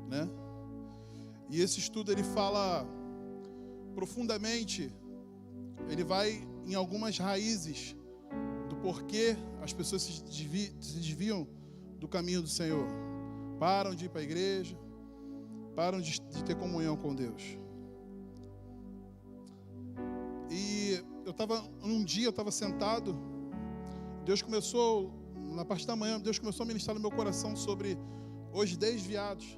né? E esse estudo ele fala profundamente, ele vai em algumas raízes do porquê as pessoas se desviam do caminho do Senhor. Param de ir para a igreja, param de ter comunhão com Deus. E um dia eu estava sentado, Deus começou, na parte da manhã, Deus começou a ministrar no meu coração sobre os desviados.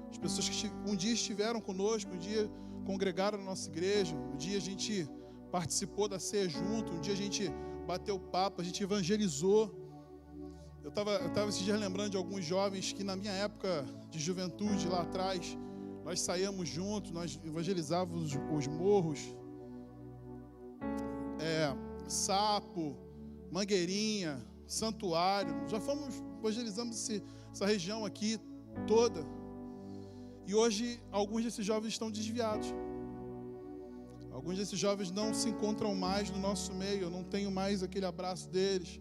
As pessoas que um dia estiveram conosco, um dia congregaram na nossa igreja, um dia a gente participou da ceia junto, um dia a gente bateu papo, a gente evangelizou. Eu estava esses dias lembrando de alguns jovens que na minha época de juventude lá atrás, nós saíamos juntos, nós evangelizávamos os morros, Sapo, Mangueirinha, Santuário, já evangelizamos essa região aqui toda. E hoje alguns desses jovens estão desviados. Alguns desses jovens não se encontram mais no nosso meio. Eu não tenho mais aquele abraço deles.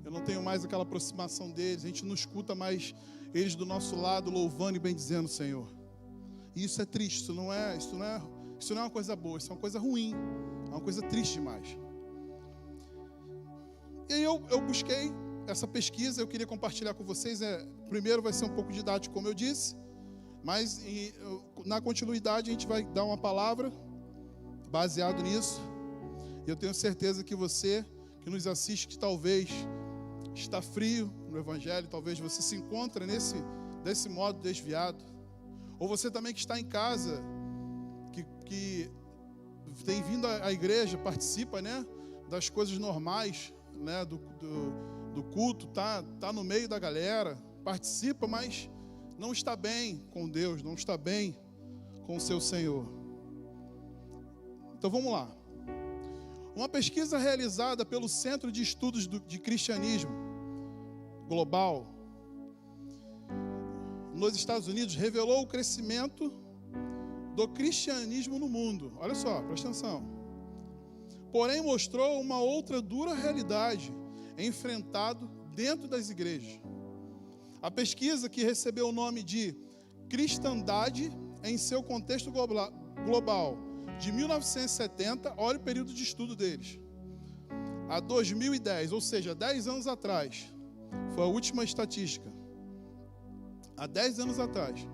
Eu não tenho mais aquela aproximação deles. A gente não escuta mais eles do nosso lado louvando e bendizendo o Senhor. E isso é triste. Isso não é uma coisa boa. Isso é uma coisa ruim. É uma coisa triste demais. E aí eu busquei essa pesquisa. Eu queria compartilhar com vocês. Primeiro vai ser um pouco didático, como eu disse. Mas na continuidade a gente vai dar uma palavra baseado nisso. E eu tenho certeza que você que nos assiste, que talvez está frio no Evangelho, talvez você se encontre desse modo desviado. Ou você também que está em casa, que tem vindo à igreja, participa, né, das coisas normais, né, do culto, tá no meio da galera, participa, mas não está bem com Deus, não está bem com o seu Senhor. Então vamos lá. Uma pesquisa realizada pelo Centro de Estudos de Cristianismo Global nos Estados Unidos revelou o crescimento do cristianismo no mundo. Olha só, presta atenção. Porém mostrou uma outra dura realidade enfrentado dentro das igrejas. A pesquisa, que recebeu o nome de Cristandade em seu contexto global, de 1970, olha o período de estudo deles, a 2010, ou seja, 10 anos atrás, foi a última estatística, há 10 anos atrás,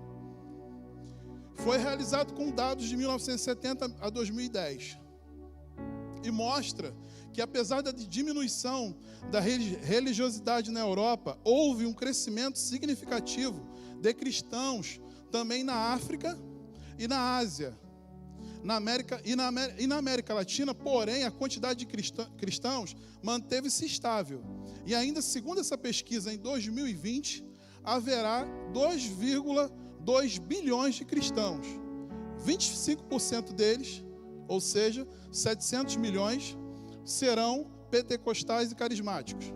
foi realizado com dados de 1970 a 2010, e mostra que apesar da diminuição da religiosidade na Europa, houve um crescimento significativo de cristãos também na África e na Ásia, na América Latina, porém a quantidade de cristãos manteve-se estável. E ainda segundo essa pesquisa, em 2020, haverá 2,2 bilhões de cristãos. 25% deles, ou seja, 700 milhões, serão pentecostais e carismáticos.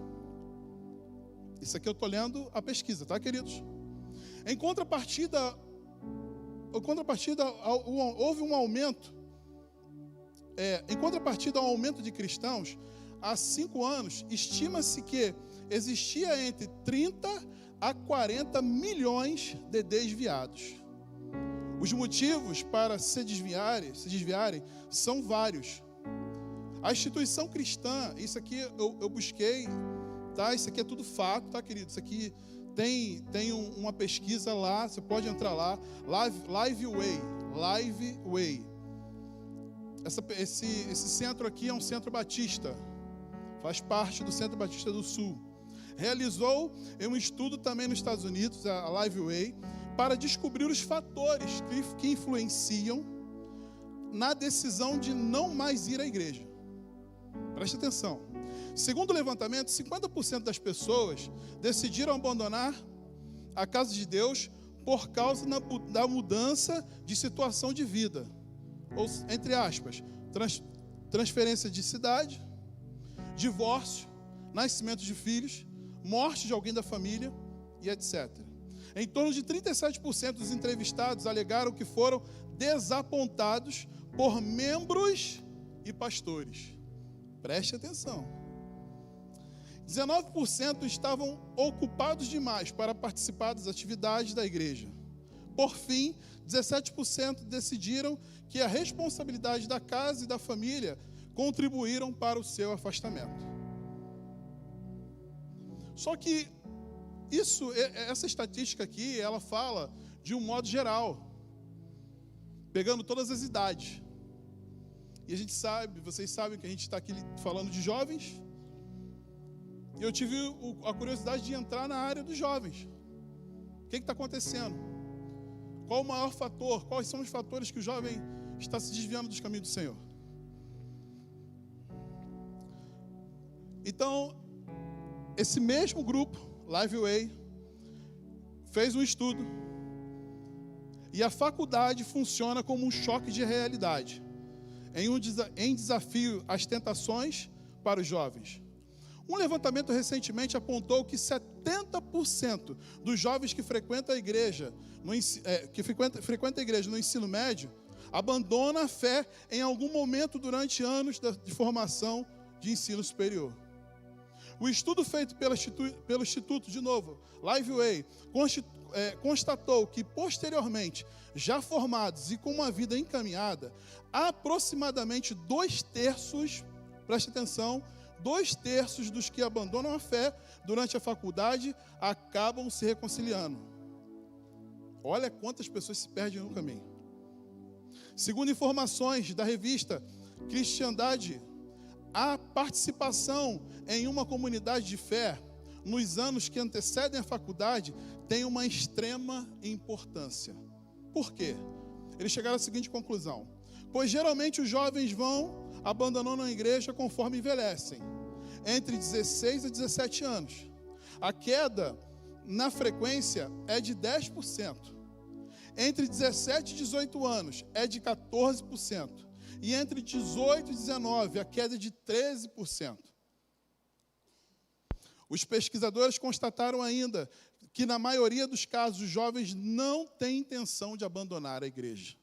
Isso aqui eu estou lendo a pesquisa, tá, queridos? Em contrapartida, houve um aumento. Em contrapartida ao aumento de cristãos, há 5 anos, estima-se que existia entre 30 a 40 milhões de desviados. Os motivos para se desviarem são vários. A instituição cristã, isso aqui eu busquei, tá? Isso aqui é tudo fato, tá, querido? Isso aqui tem uma pesquisa lá, você pode entrar lá, Liveway. Esse centro aqui é um centro batista, faz parte do Centro Batista do Sul. Realizou um estudo também nos Estados Unidos, a Liveway, para descobrir os fatores que influenciam na decisão de não mais ir à igreja. Preste atenção. Segundo o levantamento, 50% das pessoas decidiram abandonar a casa de Deus por causa da mudança de situação de vida. Ou, entre aspas, transferência de cidade, divórcio, nascimento de filhos, morte de alguém da família e etc. Em torno de 37% dos entrevistados alegaram que foram desapontados por membros e pastores. Preste atenção. 19% estavam ocupados demais para participar das atividades da igreja. por fim, 17% decidiram que a responsabilidade da casa e da família contribuíram para o seu afastamento. Só que essa estatística aqui, ela fala de um modo geral, pegando todas as idades. E a gente sabe, vocês sabem que a gente está aqui falando de jovens. E eu tive a curiosidade de entrar na área dos jovens. O que está acontecendo? Qual o maior fator? Quais são os fatores que o jovem está se desviando dos caminhos do Senhor? Então, esse mesmo grupo, Liveway, fez um estudo. E a faculdade funciona como um choque de realidade, em desafio às tentações para os jovens. Um levantamento recentemente apontou que 70% dos jovens que frequentam a igreja, no ensino médio, abandonam a fé em algum momento durante anos de formação de ensino superior. O estudo feito pelo Instituto, de novo, Liveway, constatou que, posteriormente, já formados e com uma vida encaminhada, aproximadamente 2/3, preste atenção, 2/3 dos que abandonam a fé durante a faculdade acabam se reconciliando. Olha quantas pessoas se perdem no caminho. Segundo informações da revista Cristandade, a participação em uma comunidade de fé nos anos que antecedem a faculdade tem uma extrema importância. Por quê? Eles chegaram à seguinte conclusão: pois geralmente os jovens vão abandonando a igreja conforme envelhecem, entre 16 e 17 anos. A queda na frequência é de 10%. Entre 17 e 18 anos é de 14%. E entre 18 e 19, a queda é de 13%. Os pesquisadores constataram ainda que, na maioria dos casos, os jovens não têm intenção de abandonar a igreja.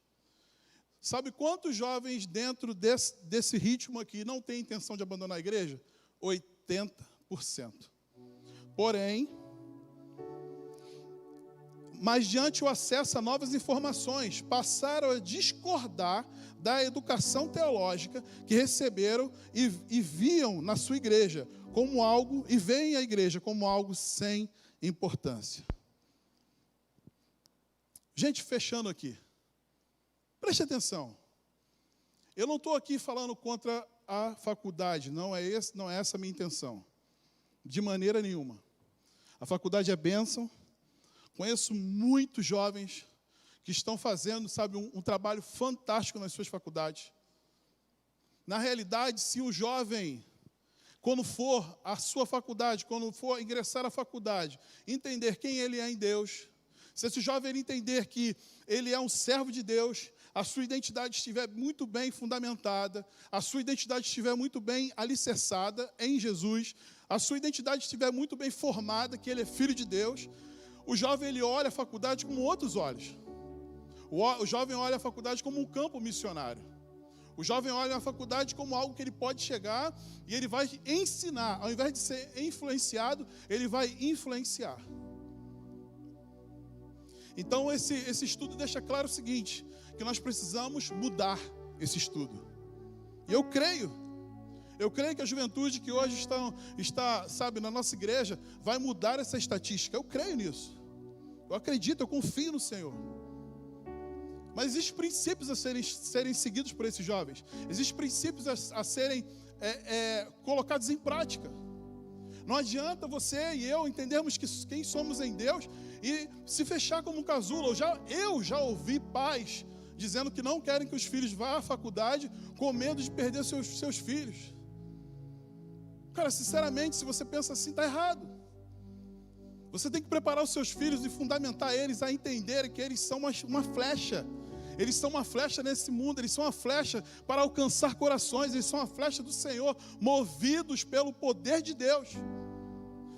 Sabe quantos jovens dentro desse ritmo aqui não têm intenção de abandonar a igreja? 80%. Porém, mas diante o acesso a novas informações, passaram a discordar da educação teológica que receberam e viam na sua igreja como algo, e veem a igreja como algo sem importância. Gente, fechando aqui, preste atenção. Eu não estou aqui falando contra a faculdade, não é essa a minha intenção, de maneira nenhuma. A faculdade é bênção. Conheço muitos jovens que estão fazendo, um trabalho fantástico nas suas faculdades. Na realidade, se o jovem, quando for à sua faculdade, quando for ingressar à faculdade, entender quem ele é em Deus, se esse jovem entender que ele é um servo de Deus, a sua identidade estiver muito bem fundamentada, a sua identidade estiver muito bem alicerçada em Jesus, a sua identidade estiver muito bem formada, que ele é filho de Deus, o jovem ele olha a faculdade com outros olhos. O jovem olha a faculdade como um campo missionário. O jovem olha a faculdade como algo que ele pode chegar e ele vai ensinar. Ao invés de ser influenciado, ele vai influenciar. Então esse estudo deixa claro o seguinte, que nós precisamos mudar esse estudo. E eu creio que a juventude que hoje está, na nossa igreja, vai mudar essa estatística. Eu creio nisso. Eu acredito, eu confio no Senhor. Mas existem princípios a serem seguidos por esses jovens. Existem princípios a serem colocados em prática. Não adianta você e eu entendermos quem somos em Deus e se fechar como um casulo. Eu já ouvi pais dizendo que não querem que os filhos vá à faculdade com medo de perder seus filhos. Cara, sinceramente, se você pensa assim, está errado. Você tem que preparar os seus filhos e fundamentar eles a entenderem que eles são uma flecha. Eles são uma flecha nesse mundo, eles são uma flecha para alcançar corações, eles são uma flecha do Senhor, movidos pelo poder de Deus.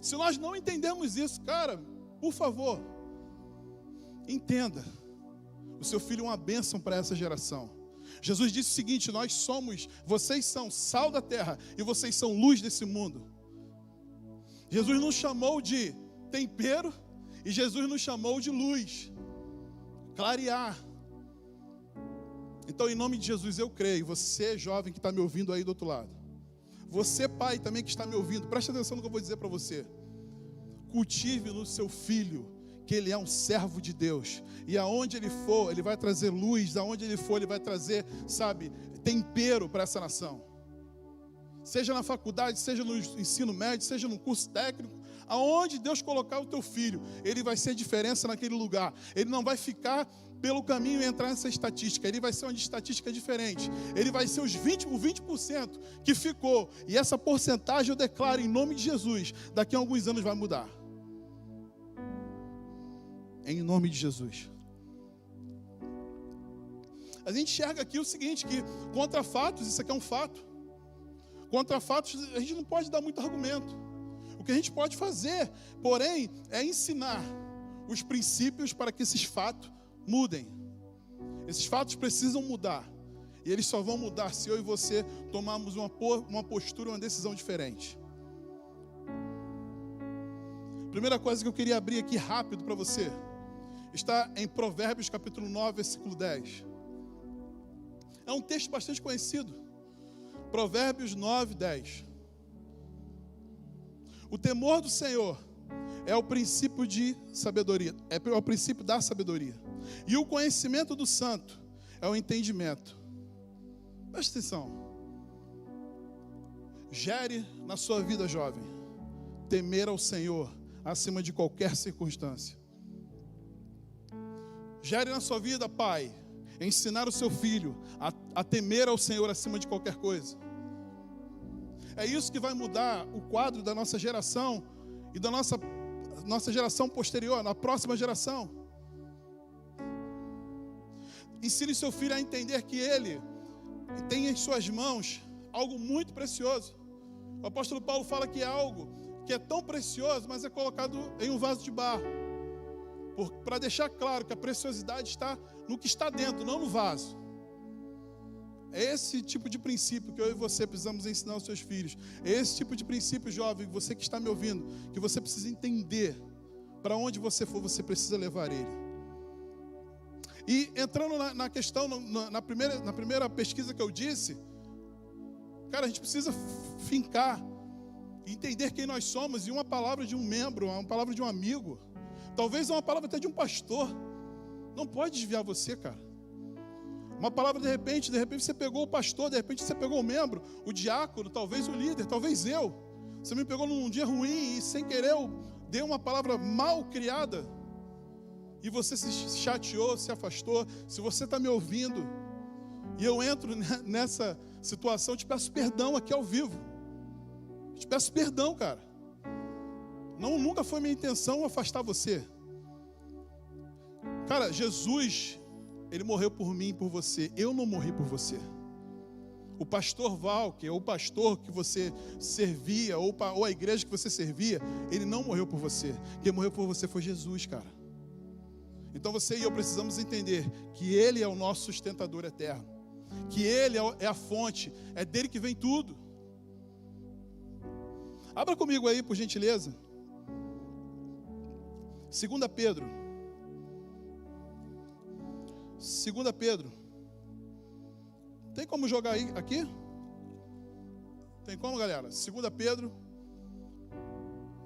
Se nós não entendemos isso, cara, por favor, entenda. O seu filho é uma bênção para essa geração. Jesus disse o seguinte: vocês são sal da terra e vocês são luz desse mundo. Jesus nos chamou de tempero e Jesus nos chamou de luz. clarear. Então, em nome de Jesus, eu creio. Você, jovem que está me ouvindo aí do outro lado. Você, pai, também que está me ouvindo. Preste atenção no que eu vou dizer para você. Cultive no seu filho que ele é um servo de Deus. E aonde ele for, ele vai trazer luz. Aonde ele for, ele vai trazer, sabe, tempero para essa nação. Seja na faculdade, seja no ensino médio, seja no curso técnico. Aonde Deus colocar o teu filho, ele vai ser diferença naquele lugar. Ele não vai ficar pelo caminho e entrar nessa estatística. Ele vai ser uma estatística diferente. Ele vai ser o 20% que ficou. E essa porcentagem eu declaro em nome de Jesus, daqui a alguns anos vai mudar. Em nome de Jesus. A gente enxerga aqui o seguinte, que contra fatos, isso aqui é um fato. Contra fatos, a gente não pode dar muito argumento. O que a gente pode fazer, porém, é ensinar os princípios para que esses fatos mudem. Esses fatos precisam mudar. E eles só vão mudar se eu e você tomarmos uma postura, uma decisão diferente. Primeira coisa que eu queria abrir aqui rápido para você está em Provérbios capítulo 9, versículo 10. É um texto bastante conhecido. Provérbios 9, 10. O temor do Senhor é o princípio de sabedoria, é o princípio da sabedoria. E o conhecimento do santo é o entendimento. Preste atenção. Gere na sua vida, jovem, temer ao Senhor acima de qualquer circunstância. Gere na sua vida, pai, ensinar o seu filho a temer ao Senhor acima de qualquer coisa. É isso que vai mudar o quadro da nossa geração e da nossa geração posterior, na próxima geração. Ensine seu filho a entender que ele tem em suas mãos algo muito precioso. O apóstolo Paulo fala que é algo que é tão precioso, mas é colocado em um vaso de barro. Para deixar claro que a preciosidade está no que está dentro, não no vaso. É esse tipo de princípio que eu e você precisamos ensinar aos seus filhos. É esse tipo de princípio, jovem, você que está me ouvindo, que você precisa entender. Para onde você for, você precisa levar ele. E entrando na questão, na primeira pesquisa que eu disse, cara, a gente precisa fincar, entender quem nós somos, e uma palavra de um membro, uma palavra de um amigo, talvez uma palavra até de um pastor, não pode desviar você, cara. Uma palavra, de repente você pegou o pastor, de repente você pegou o membro, o diácono, talvez o líder, talvez eu. Você me pegou num dia ruim e sem querer eu dei uma palavra mal criada. E você se chateou, se afastou. Se você está me ouvindo e eu entro nessa situação, eu te peço perdão aqui ao vivo. Eu te peço perdão, cara. Nunca foi minha intenção afastar você. Cara, Jesus, Ele morreu por mim e por você. Eu não morri por você. O pastor Walker, ou o pastor que você servia, ou a igreja que você servia, ele não morreu por você. Quem morreu por você foi Jesus, cara. Então você e eu precisamos entender que Ele é o nosso sustentador eterno. Que Ele é a fonte, é dele que vem tudo. Abra comigo aí, por gentileza. 2 Pedro. 2 Pedro. Tem como jogar aí, aqui? Tem como, galera? 2 Pedro.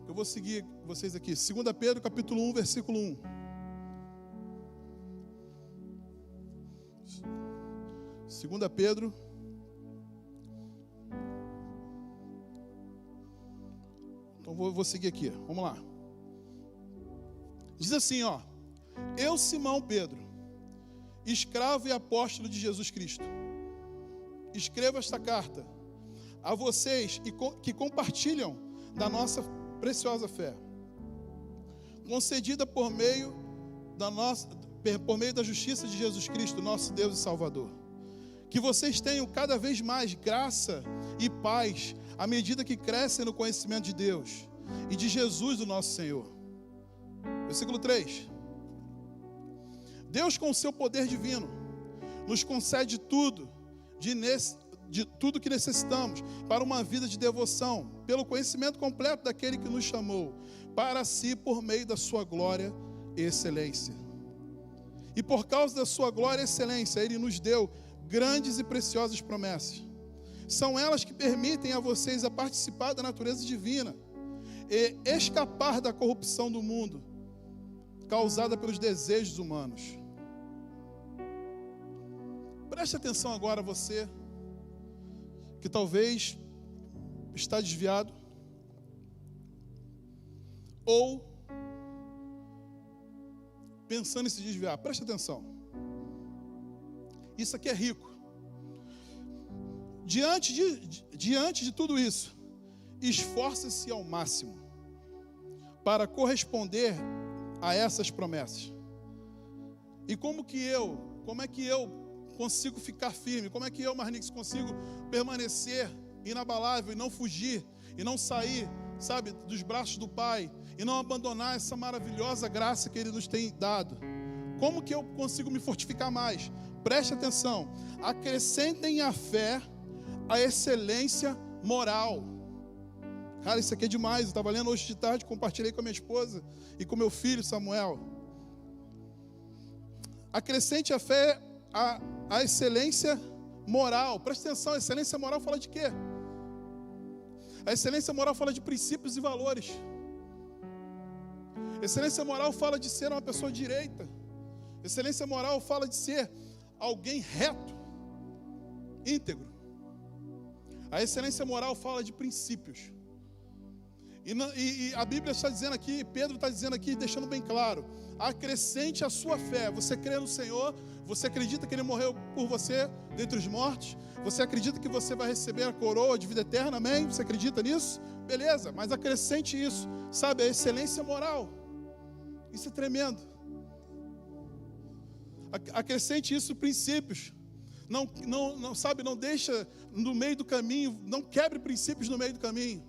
Eu vou seguir vocês aqui. 2 Pedro, capítulo 1, versículo 1. 2 Pedro. Então vou seguir aqui. Vamos lá. Diz assim, ó. Eu, Simão Pedro, escravo e apóstolo de Jesus Cristo, escrevo esta carta a vocês que compartilham da nossa preciosa fé, concedida por meio da justiça de Jesus Cristo, nosso Deus e Salvador. Que vocês tenham cada vez mais graça e paz à medida que crescem no conhecimento de Deus e de Jesus, o nosso Senhor. Versículo 3. Deus, com o seu poder divino, nos concede tudo de tudo que necessitamos para uma vida de devoção, pelo conhecimento completo daquele que nos chamou para si por meio da sua glória e excelência. E por causa da sua glória e excelência, Ele nos deu grandes e preciosas promessas. São elas que permitem a vocês a participar da natureza divina e escapar da corrupção do mundo, causada pelos desejos humanos. Preste atenção agora, você que talvez está desviado ou pensando em se desviar. Preste atenção. Isso aqui é rico. Diante de tudo isso, esforce-se ao máximo para corresponder a essas promessas. E como é que eu consigo ficar firme? Como é que eu, Marnix, consigo permanecer inabalável e não fugir e não sair, sabe, dos braços do Pai e não abandonar essa maravilhosa graça que Ele nos tem dado? Como que eu consigo me fortificar mais? Preste atenção. Acrescentem à fé a excelência moral. Cara, isso aqui é demais. Eu estava lendo hoje de tarde, compartilhei com a minha esposa e com meu filho Samuel. Acrescente à fé a excelência moral. Preste atenção, a excelência moral fala de quê? A excelência moral fala de princípios e valores. Excelência moral fala de ser uma pessoa direita. Excelência moral fala de ser alguém reto, íntegro. A excelência moral fala de princípios. E a Bíblia está dizendo aqui, Pedro está dizendo aqui, deixando bem claro: acrescente a sua fé. Você crê no Senhor, você acredita que Ele morreu por você dentre os mortos, você acredita que você vai receber a coroa de vida eterna, amém? Você acredita nisso? Beleza, mas acrescente isso, sabe, a excelência moral. Isso é tremendo. Acrescente isso, princípios. Não, sabe, não deixa no meio do caminho, não quebre princípios no meio do caminho.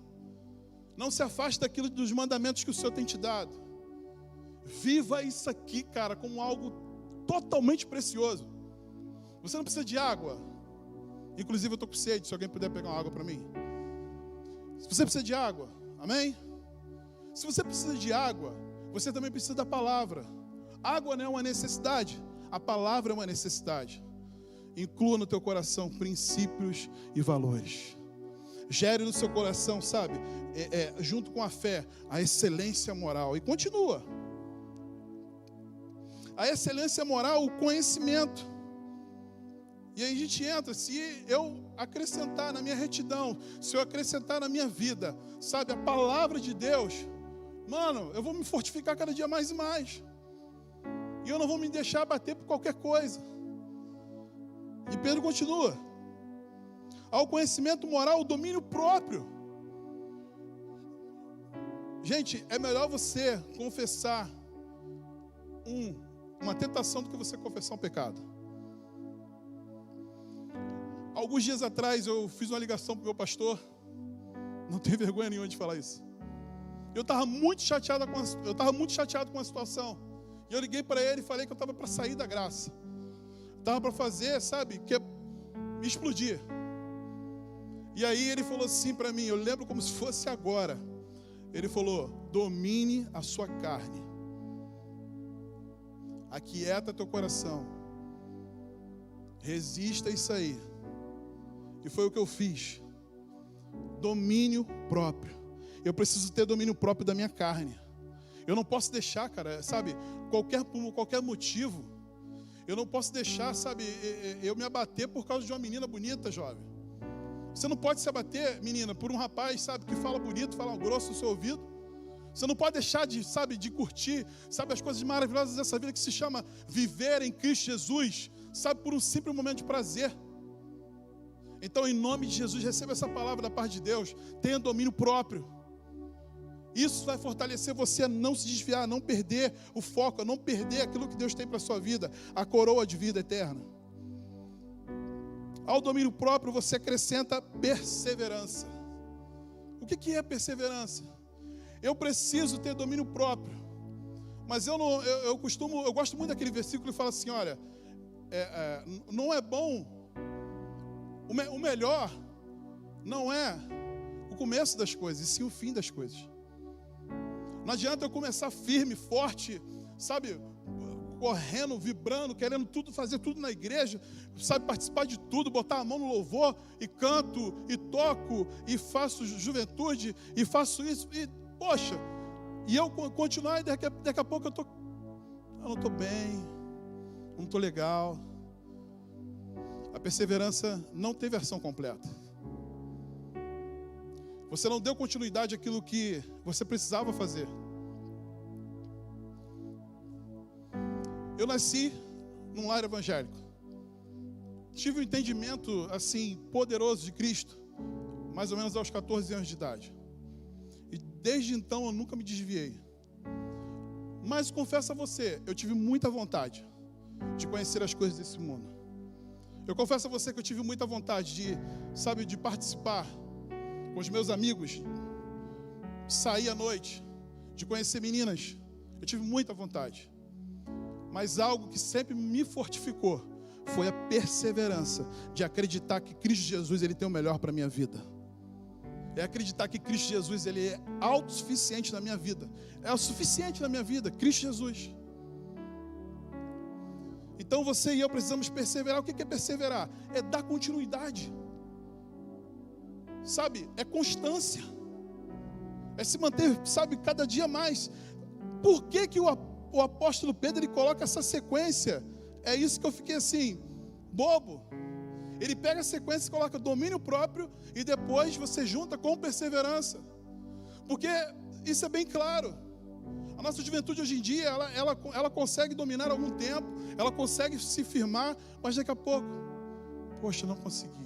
Não se afaste daquilo dos mandamentos que o Senhor tem te dado. Viva isso aqui, cara, como algo totalmente precioso. Você não precisa de água. Inclusive eu estou com sede, se alguém puder pegar uma água para mim. Se você precisa de água, amém? Se você precisa de água, você também precisa da palavra. Água não é uma necessidade, a palavra é uma necessidade. Inclua no teu coração princípios e valores. Gere no seu coração, sabe, junto com a fé, a excelência moral. E continua. A excelência moral, o conhecimento. E aí a gente entra, se eu acrescentar na minha retidão, se eu acrescentar na minha vida, sabe, a palavra de Deus, mano, eu vou me fortificar cada dia mais e mais. E eu não vou me deixar abater por qualquer coisa. E Pedro continua. Ao conhecimento moral, o domínio próprio. Gente, é melhor você confessar uma tentação do que você confessar um pecado. Alguns dias atrás eu fiz uma ligação para o meu pastor. Não tenho vergonha nenhuma de falar isso. Eu estava muito chateado com a situação. E eu liguei para ele e falei que eu estava para sair da graça. Estava para fazer, sabe, que me explodir. E aí ele falou assim para mim, eu lembro como se fosse agora. Ele falou: domine a sua carne. Aquieta teu coração. Resista a isso aí. E foi o que eu fiz. Domínio próprio. Eu preciso ter domínio próprio da minha carne. Eu não posso deixar, cara, sabe, por qualquer motivo. Eu não posso deixar, sabe, eu me abater por causa de uma menina bonita, jovem. Você não pode se abater, menina, por um rapaz, sabe, que fala bonito, fala grosso no seu ouvido. Você não pode deixar de, sabe, de curtir, sabe, as coisas maravilhosas dessa vida que se chama viver em Cristo Jesus, sabe, por um simples momento de prazer. Então, em nome de Jesus, receba essa palavra da parte de Deus. Tenha domínio próprio. Isso vai fortalecer você a não se desviar, a não perder o foco, a não perder aquilo que Deus tem para a sua vida, a coroa de vida eterna. Ao domínio próprio você acrescenta perseverança. O que é perseverança? Eu preciso ter domínio próprio. Mas eu gosto muito daquele versículo que fala assim, olha, não é bom, o melhor não é o começo das coisas, e sim o fim das coisas. Não adianta eu começar firme, forte, sabe, correndo, vibrando, querendo tudo, fazer tudo na igreja, sabe, participar de tudo, botar a mão no louvor, e canto, e toco, e faço juventude, e faço isso, e, poxa, e eu continuar, e daqui a pouco eu não estou bem, não estou legal. A perseverança não tem versão completa. Você não deu continuidade àquilo que você precisava fazer. Eu nasci num lar evangélico. Tive um entendimento, assim, poderoso de Cristo, mais ou menos aos 14 anos de idade. E desde então eu nunca me desviei. Mas confesso a você, eu tive muita vontade de conhecer as coisas desse mundo. Eu confesso a você que eu tive muita vontade de participar com os meus amigos, de sair à noite, de conhecer meninas. Eu tive muita vontade. Mas algo que sempre me fortificou foi a perseverança de acreditar que Cristo Jesus, Ele tem o melhor para a minha vida. É acreditar que Cristo Jesus, Ele é autossuficiente na minha vida. É o suficiente na minha vida, Cristo Jesus. Então você e eu precisamos perseverar. O que é perseverar? É dar continuidade. Sabe, é constância. É se manter, sabe, cada dia mais. Por que o apóstolo Pedro, ele coloca essa sequência? É isso que eu fiquei assim, bobo. Ele pega a sequência e coloca domínio próprio e depois você junta com perseverança. Porque isso é bem claro. A nossa juventude hoje em dia, ela consegue dominar algum tempo, ela consegue se firmar, mas daqui a pouco, poxa, não consegui.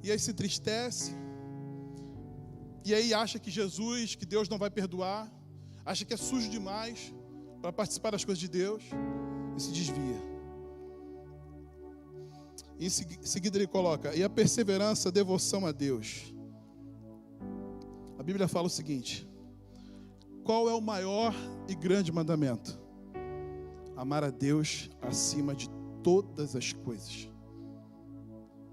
E aí se entristece, e aí acha que Jesus, que Deus não vai perdoar, acha que é sujo demais para participar das coisas de Deus, e se desvia. E em seguida ele coloca, e a perseverança, a devoção a Deus. A Bíblia fala o seguinte: qual é o maior e grande mandamento? Amar a Deus acima de todas as coisas.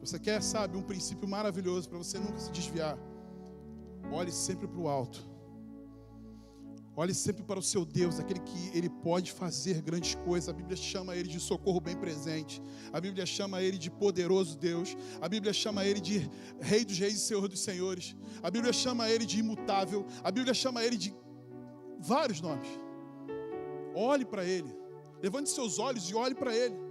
Você quer, sabe, um princípio maravilhoso para você nunca se desviar? Olhe sempre para o alto. Olhe sempre para o seu Deus, aquele que Ele pode fazer grandes coisas. A Bíblia chama Ele de socorro bem presente. A Bíblia chama Ele de poderoso Deus. A Bíblia chama Ele de Rei dos Reis e Senhor dos Senhores. A Bíblia chama Ele de imutável. A Bíblia chama Ele de vários nomes. Olhe para Ele. Levante seus olhos e olhe para Ele.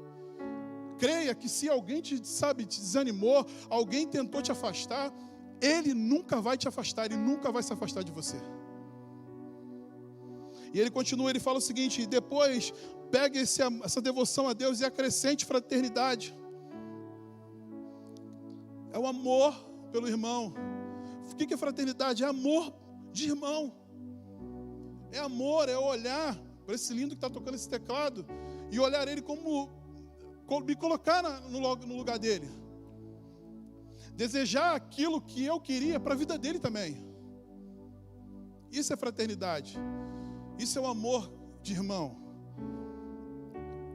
Creia que se alguém te desanimou, alguém tentou te afastar, Ele nunca vai te afastar, Ele nunca vai se afastar de você. E ele continua, ele fala o seguinte: depois pegue essa devoção a Deus e acrescente fraternidade. É o amor pelo irmão. O que é fraternidade? É amor de irmão. É amor, é olhar para esse lindo que está tocando esse teclado e olhar ele como me colocar no lugar dele. Desejar aquilo que eu queria para a vida dele também. Isso é fraternidade. Isso é o amor de irmão.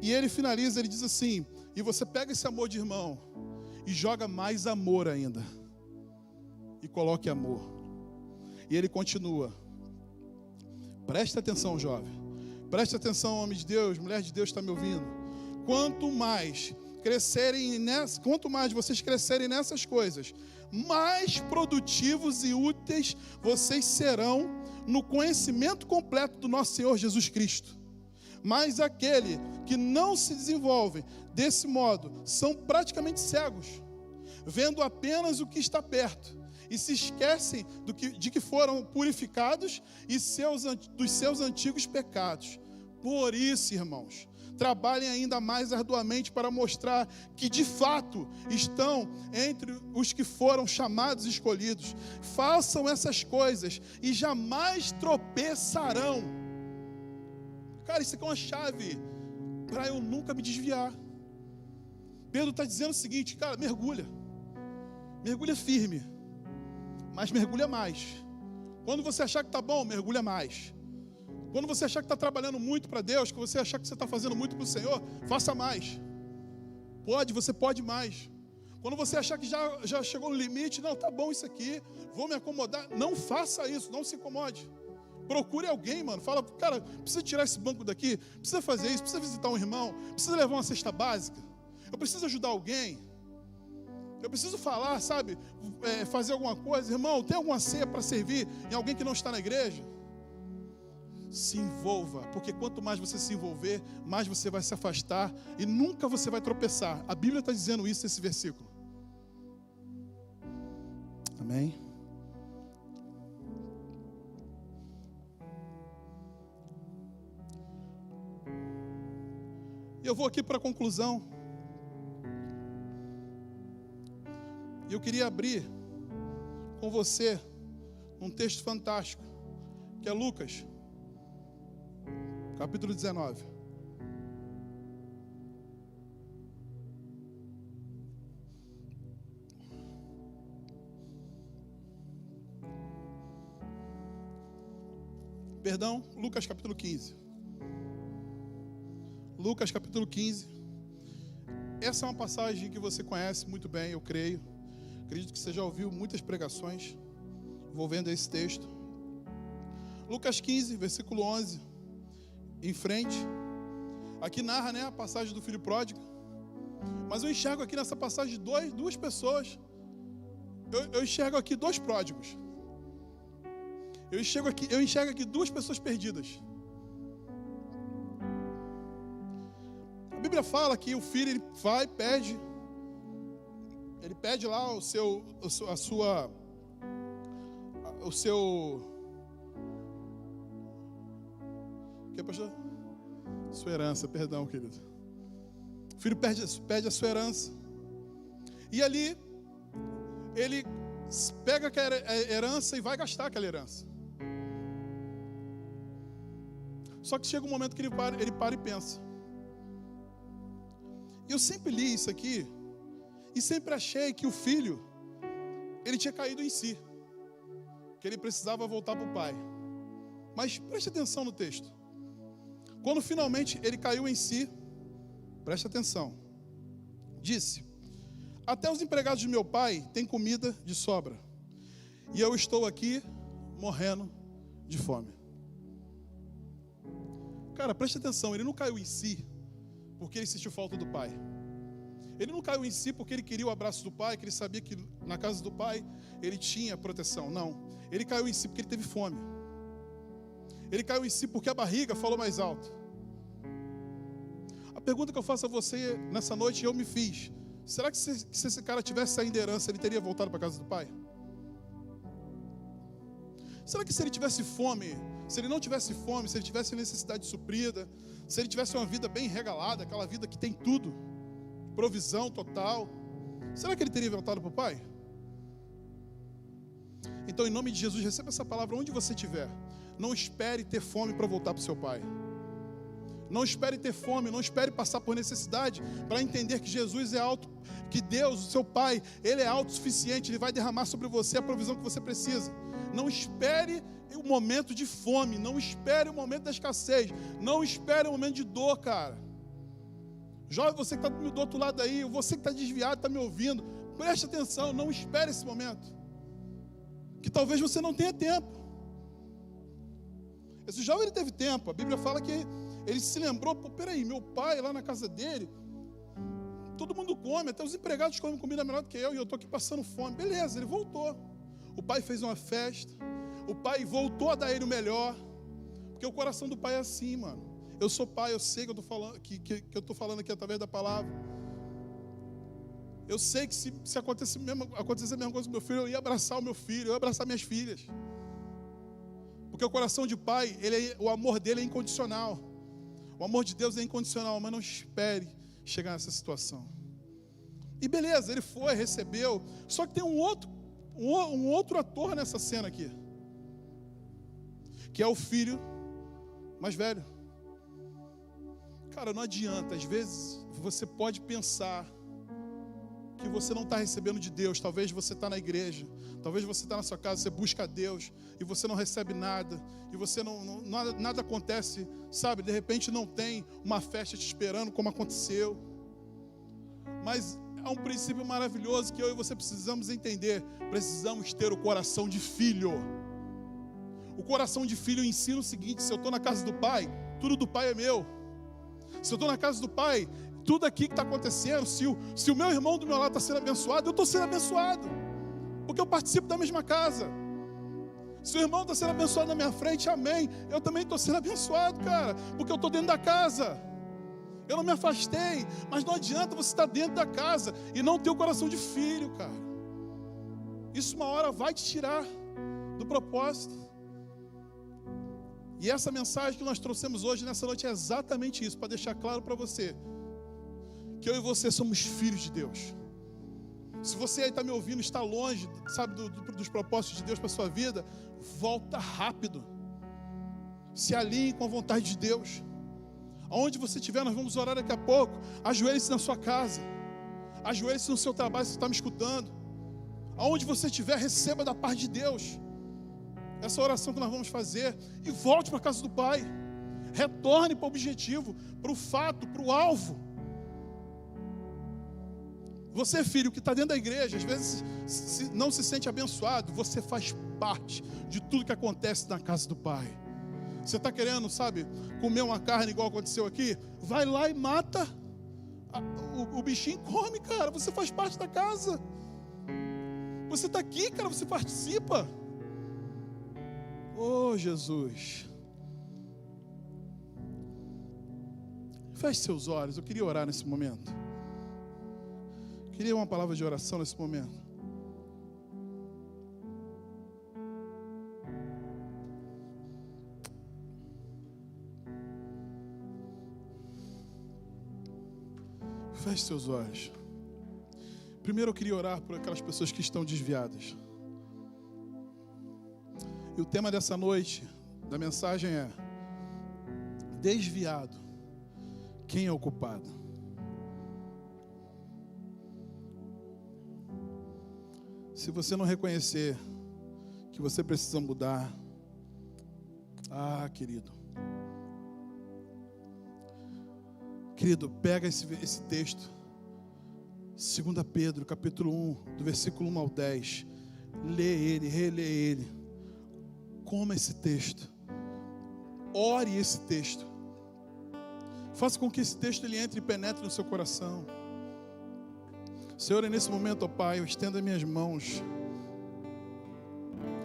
E ele finaliza, ele diz assim: e você pega esse amor de irmão e joga mais amor ainda. E coloque amor. E ele continua. Preste atenção, jovem. Preste atenção, homem de Deus, mulher de Deus, está me ouvindo. Quanto mais vocês crescerem nessas coisas, mais produtivos e úteis vocês serão no conhecimento completo do nosso Senhor Jesus Cristo. Mas aquele que não se desenvolve desse modo são praticamente cegos, vendo apenas o que está perto, e se esquecem de que foram purificados e dos seus antigos pecados. Por isso, irmãos, trabalhem ainda mais arduamente para mostrar que de fato estão entre os que foram chamados e escolhidos. Façam essas coisas e jamais tropeçarão. Cara, isso aqui é uma chave para eu nunca me desviar. Pedro está dizendo o seguinte: cara, mergulha firme, mas mergulha mais. Quando você achar que está bom, mergulha mais. Quando você achar que está trabalhando muito para Deus, que você achar que você está fazendo muito para o Senhor, faça mais. Você pode mais. Quando você achar que já chegou no limite, não, tá bom isso aqui, vou me acomodar, não faça isso, não se incomode. Procure alguém, mano. Fala, cara, precisa tirar esse banco daqui, precisa fazer isso, precisa visitar um irmão, precisa levar uma cesta básica, eu preciso ajudar alguém, eu preciso falar, sabe, fazer alguma coisa. Irmão, tem alguma ceia para servir em alguém que não está na igreja? Se envolva, porque quanto mais você se envolver, mais você vai se afastar e nunca você vai tropeçar. A Bíblia está dizendo isso nesse versículo. Amém? E eu vou aqui para a conclusão. E eu queria abrir com você um texto fantástico, que é Lucas, capítulo 19. Perdão, Lucas capítulo 15. Lucas capítulo 15. Essa é uma passagem que você conhece muito bem, eu creio. Acredito que você já ouviu muitas pregações envolvendo esse texto. Lucas 15, versículo 11. Em frente. Aqui narra, né, a passagem do filho pródigo. Mas eu enxergo aqui nessa passagem duas pessoas. Eu enxergo aqui dois pródigos. Eu enxergo aqui duas pessoas perdidas. A Bíblia fala que o filho, ele vai, pede. Ele pede lá o seu que, pastor? Sua herança, perdão, querido. O filho pede a sua herança. E ali, ele pega aquela herança e vai gastar aquela herança. Só que chega um momento que ele para e pensa. Eu sempre li isso aqui e sempre achei que o filho, ele tinha caído em si, que ele precisava voltar para o pai. Mas preste atenção no texto. Quando finalmente ele caiu em si, preste atenção, disse: até os empregados de meu pai têm comida de sobra, e eu estou aqui morrendo de fome. Cara, preste atenção, ele não caiu em si porque ele sentiu falta do pai. Ele não caiu em si porque ele queria o abraço do pai, que ele sabia que na casa do pai ele tinha proteção. Não, ele caiu em si porque ele teve fome. Ele caiu em si porque a barriga falou mais alto. A pergunta que eu faço a você nessa noite, eu me fiz: será que se esse cara tivesse ainda herança, ele teria voltado para a casa do pai? Será que se ele tivesse fome, se ele não tivesse fome, se ele tivesse necessidade suprida, se ele tivesse uma vida bem regalada, aquela vida que tem tudo, provisão total, será que ele teria voltado para o pai? Então, em nome de Jesus, receba essa palavra onde você estiver. Não espere ter fome para voltar para o seu pai. Não espere ter fome, não espere passar por necessidade para entender que Jesus é que Deus, o seu pai, Ele é autossuficiente, Ele vai derramar sobre você a provisão que você precisa. Não espere o momento de fome, não espere o momento da escassez, não espere o momento de dor, cara. Jovem, você que está do outro lado aí, você que está desviado, está me ouvindo, preste atenção, não espere esse momento, que talvez você não tenha tempo. Esse jovem, ele teve tempo. A Bíblia fala que ele se lembrou: pô, peraí, meu pai lá na casa dele, todo mundo come, até os empregados comem comida melhor do que eu, e eu estou aqui passando fome. Beleza, ele voltou. O pai fez uma festa, o pai voltou a dar ele o melhor, porque o coração do pai é assim, mano. Eu sou pai, eu sei que eu estou falando, que eu estou falando aqui através da palavra. Eu sei que se acontecer a mesma coisa com meu filho, eu ia abraçar o meu filho, eu ia abraçar minhas filhas. Porque o coração de pai, o amor dele é incondicional. O amor de Deus é incondicional, mas não espere chegar nessa situação. E beleza, ele foi, recebeu. Só que tem um outro ator nessa cena aqui, que é o filho mais velho. Cara, não adianta. Às vezes você pode pensar que você não está recebendo de Deus. Talvez você está na igreja, talvez você está na sua casa, você busca a Deus e você não recebe nada, e você nada acontece, sabe? De repente não tem uma festa te esperando como aconteceu. Mas há um princípio maravilhoso que eu e você precisamos entender. Precisamos ter o coração de filho. O coração de filho ensina o seguinte: se eu estou na casa do Pai, tudo do Pai é meu. Se eu estou na casa do Pai, tudo aqui que está acontecendo, se o meu irmão do meu lado está sendo abençoado, eu estou sendo abençoado, porque eu participo da mesma casa. Se o irmão está sendo abençoado na minha frente, amém, eu também estou sendo abençoado, cara, porque eu estou dentro da casa. Eu não me afastei, mas não adianta você estar dentro da casa e não ter o coração de filho, cara. Isso uma hora vai te tirar do propósito. E essa mensagem que nós trouxemos hoje, nessa noite, é exatamente isso, para deixar claro para você, que eu e você somos filhos de Deus. Se você aí está me ouvindo, está longe, sabe, dos propósitos de Deus para a sua vida, volta rápido. Se alinhe com a vontade de Deus. Aonde você estiver, nós vamos orar daqui a pouco. Ajoelhe-se na sua casa. Ajoelhe-se no seu trabalho, se você está me escutando. Aonde você estiver, receba da parte de Deus essa oração que nós vamos fazer. E volte para a casa do Pai. Retorne para o objetivo, para o fato, para o alvo. Você, filho, que está dentro da igreja, às vezes não se sente abençoado. Você faz parte de tudo que acontece na casa do Pai. Você está querendo, sabe, comer uma carne igual aconteceu aqui? Vai lá e mata o bichinho, come, cara. Você faz parte da casa. Você está aqui, cara, você participa. Oh, Jesus. Feche seus olhos. Eu queria orar nesse momento. Queria uma palavra de oração nesse momento. Feche seus olhos. Primeiro eu queria orar por aquelas pessoas que estão desviadas. E o tema dessa noite, da mensagem é: desviado, quem é o culpado? Se você não reconhecer que você precisa mudar, querido, pega esse texto, 2 Pedro, capítulo 1, do versículo 1 ao 10, lê ele, relê ele, coma esse texto, ore esse texto, faça com que esse texto ele entre e penetre no seu coração. Senhor, nesse momento, ó Pai, eu estendo as minhas mãos,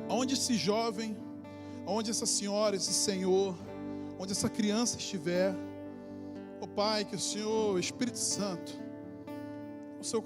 aonde esse jovem, aonde essa senhora, esse senhor, onde essa criança estiver, ó Pai, que o Senhor, o Espírito Santo, o Senhor